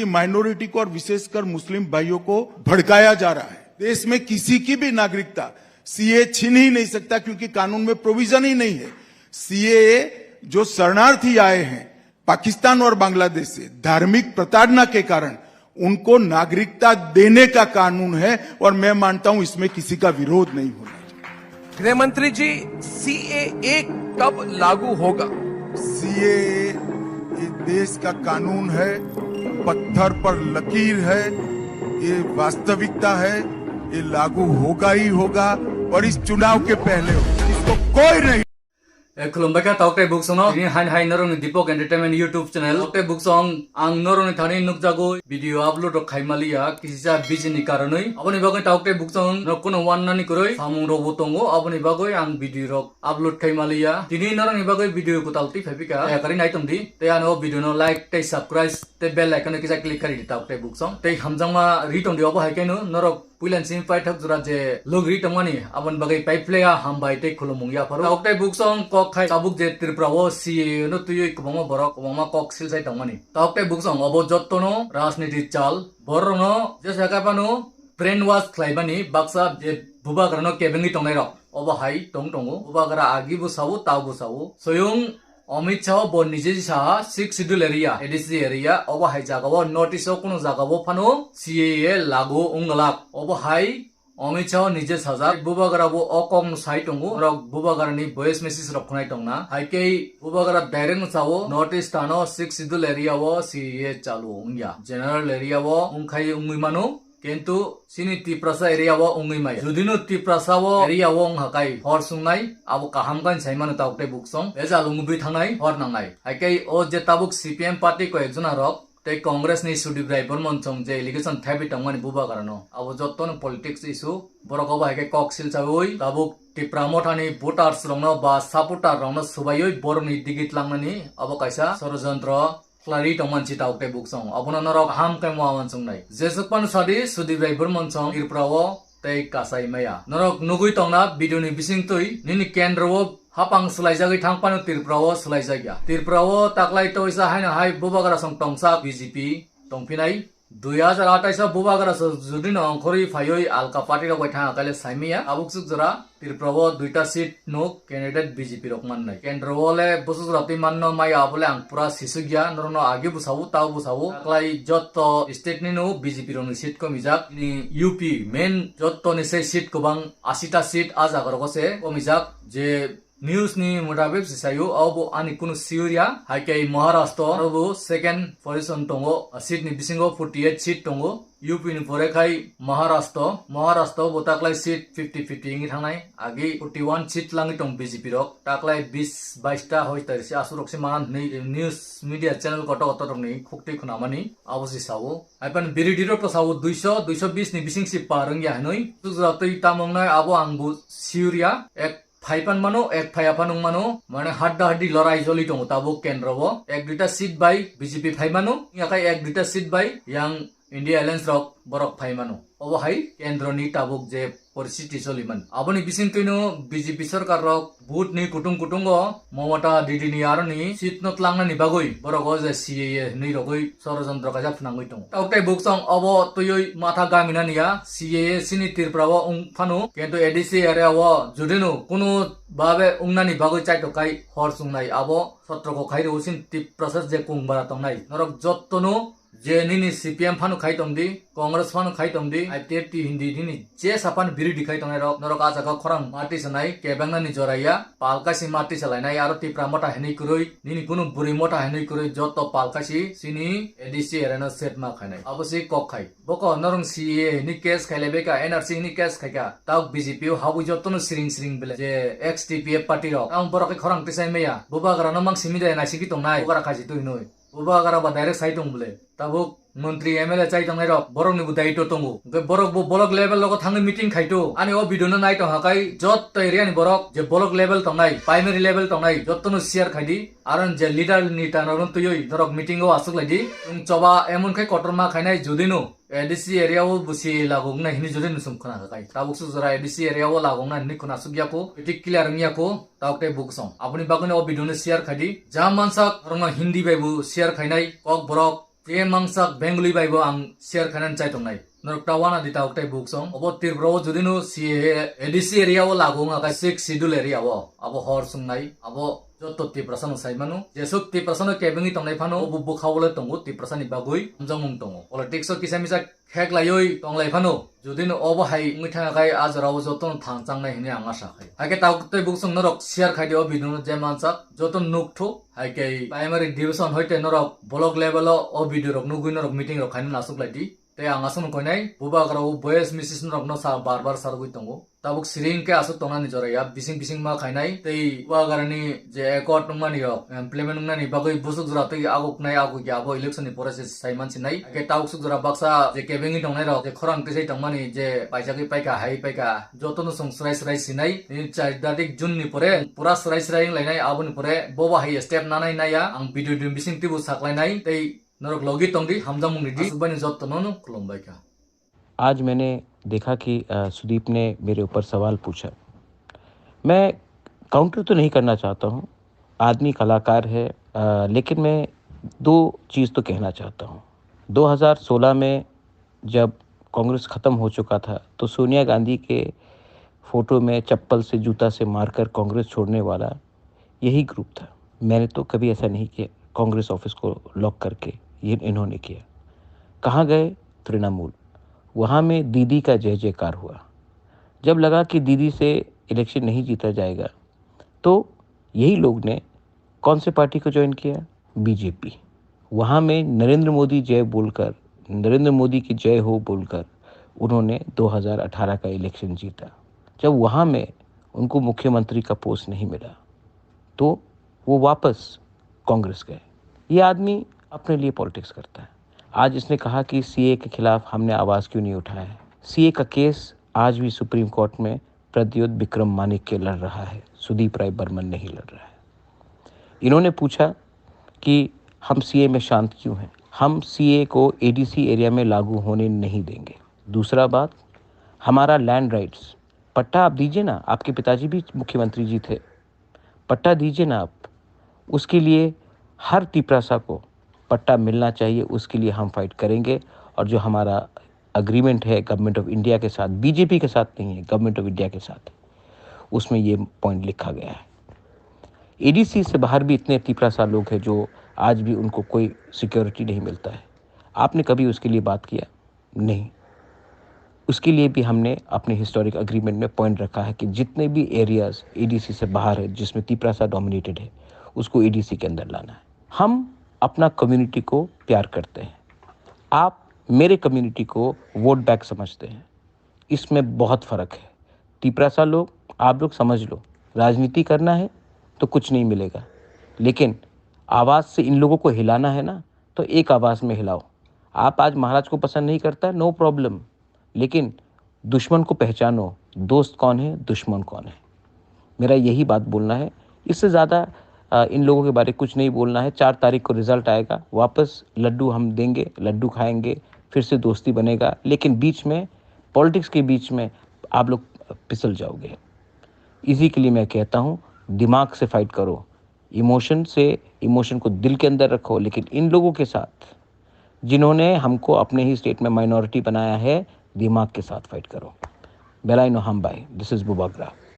की माइनॉरिटी को और विशेषकर मुस्लिम भाइयों को भड़काया जा रहा है। देश में किसी की भी नागरिकता सीए छीन ही नहीं सकता, क्योंकि कानून में प्रोविजन ही नहीं है। सीए जो शरणार्थी आए हैं पाकिस्तान और बांग्लादेश से धार्मिक प्रताड़ना के कारण, उनको नागरिकता देने का कानून है, और मैं मानता हूं इसमें किसी का विरोध नहीं होना चाहिए। गृह मंत्री जी, सीएए कब लागू होगा? सीए ये देश का कानून है, पत्थर पर लकीर है, ये वास्तविकता है, ये लागू होगा ही होगा, और इस चुनाव के पहले इसको कोई नहीं। खुलुमबाय तावटे बुकसंग हाइन हाइन नरंनि दीपक एंटरटेनमेंट यूट्यूब चैनल तावटे बुकसंग आं नरंनि थानि नुकजागो भिडियो अपलोड खाइमालिया किसिजा बिजिनि कारनै aboni bagai तावटे बुकसंग नकोनो वाननानि कुरै सामुं रबो तंगो aboni bagai आं भिडियो रक अपलोड खाइमालिया दिनि नरंनि बागै भिडियो को तालति फाइपिका याकारि नाइतंदि ते आनो भिडियो नो लाइक ते सब्सक्राइब ते बेल आइकन किसा क्लिक करि तावटे बुकसंग ते हमजांमा रितंदि अबो हाइकेनो नरक पुइलान सिम पाइ थक जुरा जे लोगरि तंगमानि abon bagai पाइप्लेया हामबाय ते खुलुमुंगिया फरो तावटे बुकसंग क खाइ sabuk je triprawo si no tuyoi kubama borok kubama kok silsai tongmani taokte buksong obo jottono rajniti chal borno je sakapano brain wash khlaibani baksa je bubagrano kebengi tongnai rok obo hai tongo bubagra agi bu sawu taw bu sawu soyung Amit Shah bo nije saha 6 schedule area ADC area obo hai jagabo notice o kono jagabo phano CAA lagu unglak obo hai Amit Shah nije saja bubagara bo okong sai tongo rok bubagara ni voice message rok khonai tongna haikei bubagara direct sawo notice tano 6 schedule area wo CAA chalu ungya general area wo ungkhai ungui manu কিন্তু সিনি Tiprasa area ও উঙ্গিমাই যদিনো টিপ্রাসা ও area ও হাকাই হর সুংনাই আবো কাহামগান সাইমানো তাওতে বুকসং বেজা লুঙ্গুবি থানাই হর নাঙ্গাই হাইকাই ও যে তাবুক CPM party को একজনা rock ते कांग्रेस नि सुदीप राय बर्मन चंग जे एलिगेशन थाबि तंगमानि बुबा कारनो आबो जत्तन पॉलिटिक्स इशू बरक अबा हाइके कॉकसिल चावै ताबुक टिप्रामोठानि वोटार्स रंगनो बा सपोर्टर रंगनो सुबायै बरनि दिगिट लांनानि अबो कायसा षड़यंत्र Klari tongmanchi taukte buksong abono norok ham kai mawan songnai jesukpan sadi Sudeep Rai Burman song irprawo tei kasai maya norok nugui tongna video ni bising tui nini kendro hapang selaijagi thangpanu tirprawo selaijagya tirprawo taklai toisa haina hai bubagara song tongsa BJP tongpinai 2028 bubagara judin angkhori phayoi alka party rok baithang kale saimia abuksuk jora tirprawo duita seat no candidate BJP rok mannai kendrole busuk rati manno mai abole ang pura sisugya norono age busawu taw busawu taklai jotto state ni no BJP rok ni seat ko mijak ni UP main jotto ni se seat ko bang 80 ta seat aja gorogose ko mijak je News ni mutabik sisayu abo ani kunu siuria haikei Maharashtra abo second position tongo seat ni bisingo 48 seat tongo UP ni porekai Maharashtra bo taklai seat 50-50 ingi thangnai agi 41 seat langi tong BJP rok taklai 20-22 ta hoita si asurok si man news media channel koto rok ni khukti khunamani abo si sawo aipan biridi rok sawo 200-220 ni bising si parangya hanoi sujra tei tamongnai abo angbu siuria ek फाइपान मानो एक फायापान मानो माने हड्डा हड्डी लड़ाई जली दङ ताबो केन्द्रबो एक दुटा सीट बाय बीजेपी फाइमानो याकाय एक दुटा सीट बाय यांग इंडिया एलायंस रक बरक फाइमानो अबो हाय केन्द्रनि ताबुक जे परिस्थिति चलिमान आबोनि बिसिंतैनो बीजेपी सरकार रक भूत नि कुटुंगो ममता दीदीनि आरनि सीट नत लांनानि बागै बरक जे सीए नि रगै षड़यंत्र काजा फनांगै दङ तावते बुकसं अबो तयै माथा गामिनानिया सीए सिनि तिरप्राव उंफानो केन्तु एडीसी एरिया व जुदिनो कुनु बाबे उंनानि बागै चाइटकाय हर सुंनाय आबो सत्रको खाइरो सिन टिप प्रोसेस जे कुंगबारा तंनाय नरक जत्तनो जे निनी CPM फानु खाइतंदी कांग्रेस फानु खाइतंदी आइटेटी हिंदी निनी जे सापान बिरि दिखाइ तंनाय रक नरक आजाका खरां माटी सनाय केबांगनानि जराया पालकासि माटी सलायनाय आरो टिप्रा मटा हेनै कुरै निनी कुनु बुरि मटा हेनै कुरै जत्त पालकासि सिनि एडीसी एरेना सेट मा खाइनाय अबसि कक खाइ बक नरं CA नि केस खाइलेबेका NRC नि केस खाइका ताक BJP हाबु जत्तनो सिरिं बेले जे XTPF पार्टी रक आं बरक खरां तिसाय मेया बुबागरानो मां सिमिदे नासिकि तंनाय बुबारा खाजि तुइनोय बुबागरा बा डाइरेक्ट साइ दं बुले ताबुक मंत्री MLA चाइ तंनाय रक बरक नि बुदायित्व तंगु बरक बो ब्लक लेवल लग थांगै मीटिंग खाइतो आनि ओ भिडियो नाय तो हाकाय जत एरिया नि बरक जे ब्लक लेवल तंनाय प्राइमरी लेवल तंनाय जत्तनो शेयर खाइदि आरन जे लीडर नि तानरन तुयै दरक मीटिंग ओ आसुक लाइदि चबा एमन खाइ कटरमा खाइनाय जुदिनो एडीसी एरिया वो बुसी लागोंना हिनि जुदिनो सुमखना हाकाय ताबुक सुजरा एडीसी एरिया वो लागोंना हिनि खुना सुगियाको इति क्लियर मियाको तावते बुकसं आपनि बागने ओ भिडियो ने शेयर खाइदि जा मानसा रंग हिंदी बायबु शेयर खाइनाय कक बरक जे मांगसाक बेंगली बाइबो आं शेयर खानान चाइ तंनाय नरक टावाना दि तावकटाइ बुकसं अबो तिरब्रो जुदिनो सी एडीसी एरिया वो लागू का 6 शेड्यूल एरिया वो अब हर सुंनाय अब जो तो 30% साइमानु जेसो 30% केबिंग तंनाय फानो अबो बुखावले तंगो 30% बागुइ हमजामुं तंगो पॉलिटिक्स किसा मिसा खेक लायोय तंगलाय फानो जुदिनो अबो हाय मिथाङाखाय आजराव जतन थांचांनाय हिने आं आशा खाय हाके तावकटाइ बुकसं नरक शेयर खाइदियो बिदुनो जे मानसा जतन नुकथो हाके प्राइमारी डिविजन होइते नरक ब्लॉक लेवल ओ वीडियो रक नुगुइ नरक मीटिंग रक खाइन नासुकलायदि ते आं आसुन कोइनाय बुबाग्राव बयस मिसिस नरक न सा बार सारगुइ तंगो ताबुक सिरिं के आसु तंनानि जराया बिसिं मा खाइनाय तै बुबाग्रानि जे एकॉर्ड नंमानि इम्प्लिमेंट नंनानि बागै बुसुक जरा तै आगुकनाय आगु के आबो इलेक्शन नि प्रोसेस साइमानसिनाय के तावसुक जरा बाक्सा जे केबिंग तंनाय रक जे खरां तै तंमानि जे पाइजागै पाइका हाय पाइका जतन सं सराय सिनाय नि 4 तारिख जुन नि परे पूरा सराय लायनाय आबुनि परे बोबा हाय स्टेप नानाय नाया आं भिडियो दिन बिसिं तिबु साख्लायनाय तै नरक लगी तंगि हमजामुंनि दि सुबानि जतननो खुलुमबायका। आज मैंने देखा कि सुदीप ने मेरे ऊपर सवाल पूछा। मैं काउंटर तो नहीं करना चाहता हूँ, आदमी कलाकार है, लेकिन मैं दो चीज़ तो कहना चाहता हूँ। 2016 में जब कांग्रेस ख़त्म हो चुका था तो सोनिया गांधी के फ़ोटो में चप्पल से जूता से मारकर कांग्रेस छोड़ने वाला यही ग्रुप था। मैंने तो कभी ऐसा नहीं किया, कांग्रेस ऑफिस को लॉक करके ये इन्होंने किया। कहाँ गए? तृणमूल। वहाँ में दीदी का जय जयकार हुआ। जब लगा कि दीदी से इलेक्शन नहीं जीता जाएगा तो यही लोग ने कौन से पार्टी को ज्वाइन किया? बीजेपी। वहाँ में नरेंद्र मोदी जय बोलकर, नरेंद्र मोदी की जय हो बोलकर उन्होंने 2018 का इलेक्शन जीता। जब वहाँ में उनको मुख्यमंत्री का पोस्ट नहीं मिला तो वो वापस कांग्रेस गए। ये आदमी अपने लिए पॉलिटिक्स करता है। आज इसने कहा कि सीए के खिलाफ हमने आवाज़ क्यों नहीं उठाया है। सीए का केस आज भी सुप्रीम कोर्ट में प्रद्योत विक्रम मानिक्य लड़ रहा है, सुदीप राय बर्मन नहीं लड़ रहा है। इन्होंने पूछा कि हम सीए में शांत क्यों हैं। हम सीए को एडीसी एरिया में लागू होने नहीं देंगे। दूसरा बात, हमारा लैंड राइट्स, पट्टा आप दीजिए ना, आपके पिताजी भी मुख्यमंत्री जी थे, पट्टा दीजिए ना आप। उसके लिए हर तिपरासा को पट्टा मिलना चाहिए, उसके लिए हम फाइट करेंगे। और जो हमारा अग्रीमेंट है गवर्नमेंट ऑफ इंडिया के साथ, बीजेपी के साथ नहीं है, गवर्नमेंट ऑफ इंडिया के साथ, उसमें ये पॉइंट लिखा गया है। एडीसी से बाहर भी इतने तिपरासा लोग हैं जो आज भी उनको कोई सिक्योरिटी नहीं मिलता है। आपने कभी उसके लिए बात किया? नहीं। उसके लिए भी हमने अपने हिस्टोरिक अग्रीमेंट में पॉइंट रखा है कि जितने भी एरियाज एडीसी से बाहर है जिसमें तिपरासा डोमिनेटेड है उसको एडीसी के अंदर लाना है। हम अपना कम्युनिटी को प्यार करते हैं, आप मेरे कम्युनिटी को वोट बैक समझते हैं। इसमें बहुत फ़र्क है। तिपरासा लोग, आप लोग समझ लो, राजनीति करना है तो कुछ नहीं मिलेगा, लेकिन आवाज़ से इन लोगों को हिलाना है ना, तो एक आवाज़ में हिलाओ। आप आज महाराज को पसंद नहीं करता, नो प्रॉब्लम, लेकिन दुश्मन को पहचानो, दोस्त कौन है, दुश्मन कौन है। मेरा यही बात बोलना है। इससे ज़्यादा इन लोगों के बारे कुछ नहीं बोलना है। 4 तारीख को रिजल्ट आएगा, वापस लड्डू हम देंगे, लड्डू खाएंगे, फिर से दोस्ती बनेगा, लेकिन बीच में पॉलिटिक्स के बीच में आप लोग फिसल जाओगे। इसी के लिए मैं कहता हूँ, दिमाग से फाइट करो, इमोशन को दिल के अंदर रखो, लेकिन इन लोगों के साथ जिन्होंने हमको अपने ही स्टेट में माइनॉरिटी बनाया है, दिमाग के साथ फाइट करो। बेलाइनो हम बाय, दिस इज बुबाग्रा।